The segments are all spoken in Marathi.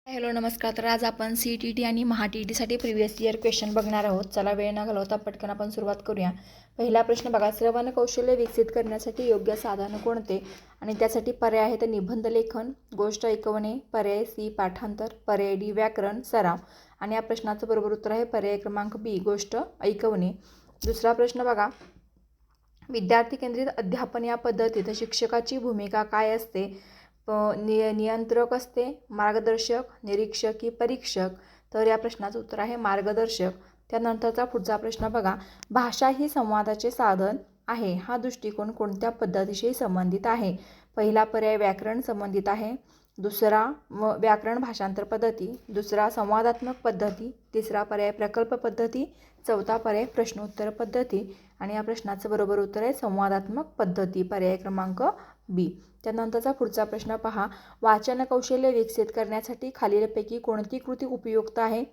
हॅलो नमस्कार. तर आज आपण CTT आणि महा-TTसाठी प्रिव्हियस इयर क्वेश्चन बघणार आहोत. चला वेळ न घालवता पटकन आपण सुरुवात करूया. पहिला प्रश्न बघा, श्रवण कौशल्य विकसित करण्यासाठी योग्य साधन कोणते? आणि त्यासाठी पर्याय आहेत निबंध लेखन, गोष्ट ऐकवणे, पर्याय C पाठांतर, पर्याय D व्याकरण सराव. आणि या प्रश्नाचं बरोबर उत्तर आहे पर्याय क्रमांक B गोष्ट ऐकवणे. दुसरा प्रश्न बघा, विद्यार्थी केंद्रित अध्यापन या पद्धतीत शिक्षकाची भूमिका काय असते? नियंत्रक असते, मार्गदर्शक, निरीक्षक की परीक्षक? तर या प्रश्नाचं उत्तर आहे मार्गदर्शक. त्यानंतरचा पुढचा प्रश्न बघा, भाषा ही संवादाचे साधन आहे हा दृष्टिकोन कोणत्या पद्धतीशी संबंधित आहे? पहिला पर्याय व्याकरण संबंधित आहे, दुसरा व्याकरण भाषांतर पद्धती, दुसरा संवादात्मक पद्धती, तिसरा पर्याय प्रकल्प पद्धती, चौथा पर्याय प्रश्नोत्तर पद्धती. आणि या प्रश्नाचं बरोबर उत्तर आहे संवादात्मक पद्धती, पर्याय क्रमांक B. त्यानंतरचा पुढचा प्रश्न पहा, वाचन कौशल्य विकसित करण्यासाठी खालीलपैकी कोणती कृती उपयुक्त आहे?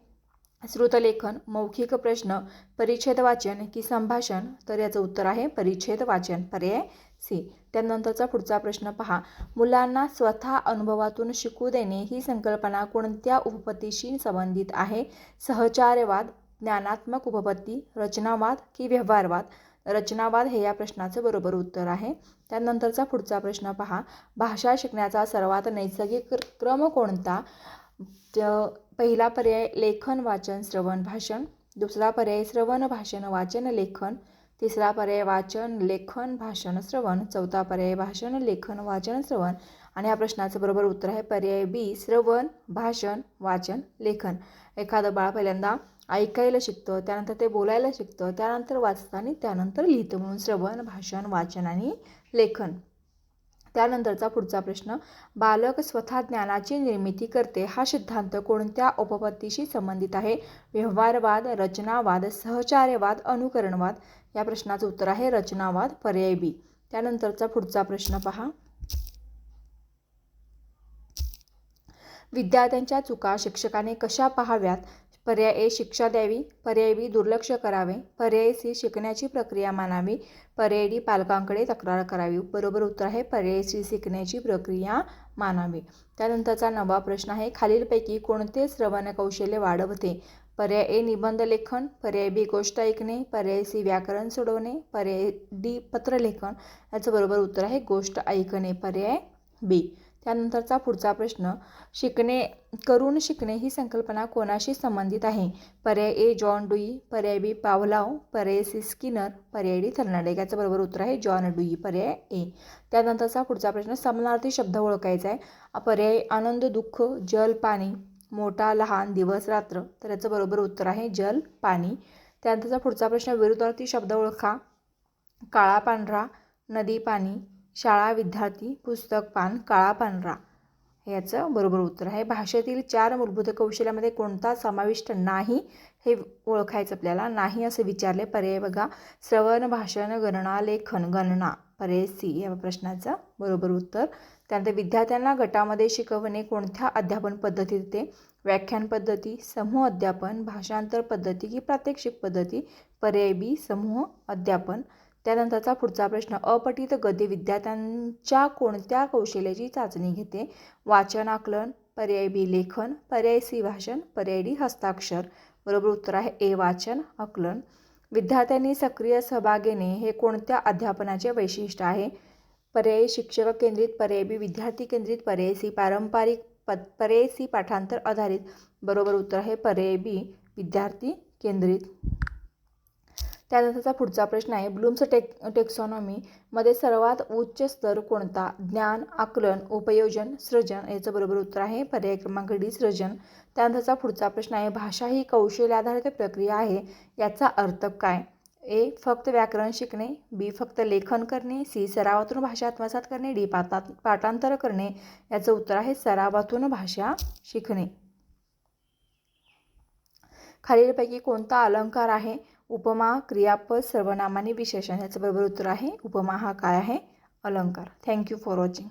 श्रुतलेखन, मौखिक प्रश्न, परिच्छेद वाचन की संभाषण? तर याचं उत्तर आहे परिच्छेद वाचन, पर्याय C. त्यानंतरचा पुढचा प्रश्न पहा, मुलांना स्वतः अनुभवातून शिकू देणे ही संकल्पना कोणत्या उपपत्तीशी संबंधित आहे? सहचार्यवाद, ज्ञानात्मक उपपत्ती, रचनावाद की व्यवहारवाद? रचनावाद हे या प्रश्नाचं बरोबर उत्तर आहे. त्यानंतरचा पुढचा प्रश्न पहा, भाषा शिकण्याचा सर्वात नैसर्गिक क्रम कोणता? पहिला पर्याय लेखन वाचन श्रवण भाषण, दुसरा पर्याय श्रवण भाषण वाचन लेखन, तिसरा पर्याय वाचन लेखन भाषण श्रवण, चौथा पर्याय भाषण लेखन वाचन श्रवण. आणि या प्रश्नाचं बरोबर उत्तर आहे पर्याय B श्रवण भाषण वाचन लेखन. एखादं बाळ पहिल्यांदा ऐकायला शिकतं, त्यानंतर ते बोलायला शिकतं, त्यानंतर वाचतं आणि त्यानंतर लिहितं, म्हणून श्रवण भाषण वाचन आणि लेखन. त्यानंतरचा पुढचा प्रश्न, बालक स्वतः ज्ञानाची निर्मिती करते हा सिद्धांत कोणत्या उपपत्तीशी संबंधित आहे? व्यवहारवाद, रचनावाद, सहचार्यवाद, अनुकरणवाद? या प्रश्नाचं उत्तर आहे रचनावाद, पर्याय B. त्यानंतरचा पुढचा प्रश्न पहा, विद्यार्थ्यांच्या चुका शिक्षकाने कशा पाहाव्यात? पर्याय A शिक्षा द्यावी, पर्याय B दुर्लक्ष करावे, पर्याय C शिकण्याची प्रक्रिया मानावी, पर्याय D पालकांकडे तक्रार करावी? बरोबर उत्तर आहे पर्याय C शिकण्याची प्रक्रिया मानावी. त्यानंतरचा 9वा प्रश्न आहे, खालीलपैकी कोणते श्रवण कौशल्य वाढवते? पर्याय A निबंध लेखन, पर्याय B गोष्ट ऐकणे, पर्याय C व्याकरण सोडवणे, पर्याय D पत्रलेखन? याचं बरोबर उत्तर आहे गोष्ट ऐकणे, पर्याय B. त्यानंतरचा पुढचा प्रश्न, करून शिकणे ही संकल्पना कोणाशी संबंधित आहे? पर्याय A जॉन डुई, पर्याय B पावलाव, पर्याय C स्किनर, पर्याय D थर्नाडे? याचं बरोबर उत्तर आहे जॉन डुई, पर्याय A. त्यानंतरचा पुढचा प्रश्न, समानार्थी शब्द ओळखायचा आहे. पर्याय आनंद दुःख, जल पाणी, मोठा लहान, दिवस रात्र? तर याचं बरोबर उत्तर आहे जल पाणी. त्यानंतरचा पुढचा प्रश्न, विरुद्धार्थी शब्द ओळखा. काळा पांढरा, नदी पाणी, शाळा विद्यार्थी, पुस्तक पान, काळा पांढरा? याचं बरोबर उत्तर आहे. भाषेतील 4 मूलभूत कौशल्यामध्ये कोणता समाविष्ट नाही हे ओळखायचं आपल्याला. नाही असं विचारले, पर्याय बघा श्रवण भाषण गणना लेखन, गणना, पर्याय C या प्रश्नाचं बरोबर उत्तर. त्यानंतर विद्यार्थ्यांना गटामध्ये शिकवणे कोणत्या अध्यापन पद्धतीत येते? व्याख्यान पद्धती, समूह अध्यापन, भाषांतर पद्धती की प्रात्यक्षिक पद्धती? पर्याय B समूह अध्यापन. त्यानंतरचा पुढचा प्रश्न, अपठित गद्य विद्यार्थ्यांच्या कोणत्या कौशल्याची चाचणी घेते? वाचन आकलन, पर्याय B लेखन, पर्याय C भाषण, पर्याय D हस्ताक्षर? बरोबर उत्तर आहे A वाचन आकलन. विद्यार्थ्यांनी सक्रिय सहभाग घेणे हे कोणत्या अध्यापनाचे वैशिष्ट्य आहे? पर्याय शिक्षक केंद्रित, पर्याय B विद्यार्थी केंद्रित, पर्याय C पारंपरिक, पर्याय C पाठांतर आधारित? बरोबर उत्तर आहे पर्याय B विद्यार्थी केंद्रित. त्यानंतरचा पुढचा प्रश्न आहे, ब्लूम्स टेक्सॉनॉमी मध्ये सर्वात उच्च स्तर कोणता? ज्ञान, आकलन, उपयोजन, सृजन? याचं बरोबर उत्तर आहे पर्याय क्रमांक D सृजन. त्यानंतरचा पुढचा प्रश्न आहे, भाषा ही कौशल्याधारित प्रक्रिया आहे याचा अर्थ काय? A फक्त व्याकरण शिकणे, B फक्त लेखन करणे, C सरावातून भाषा आत्मसात करणे, D पाठांतर करणे? याचं उत्तर आहे सरावातून भाषा शिकणे. खालीलपैकी कोणता अलंकार आहे? उपमा, क्रियापद, सर्वनाम आणि विशेषण? याचं बरोबर उत्तर आहे उपमा हा काय आहे? अलंकार. Thank you for watching.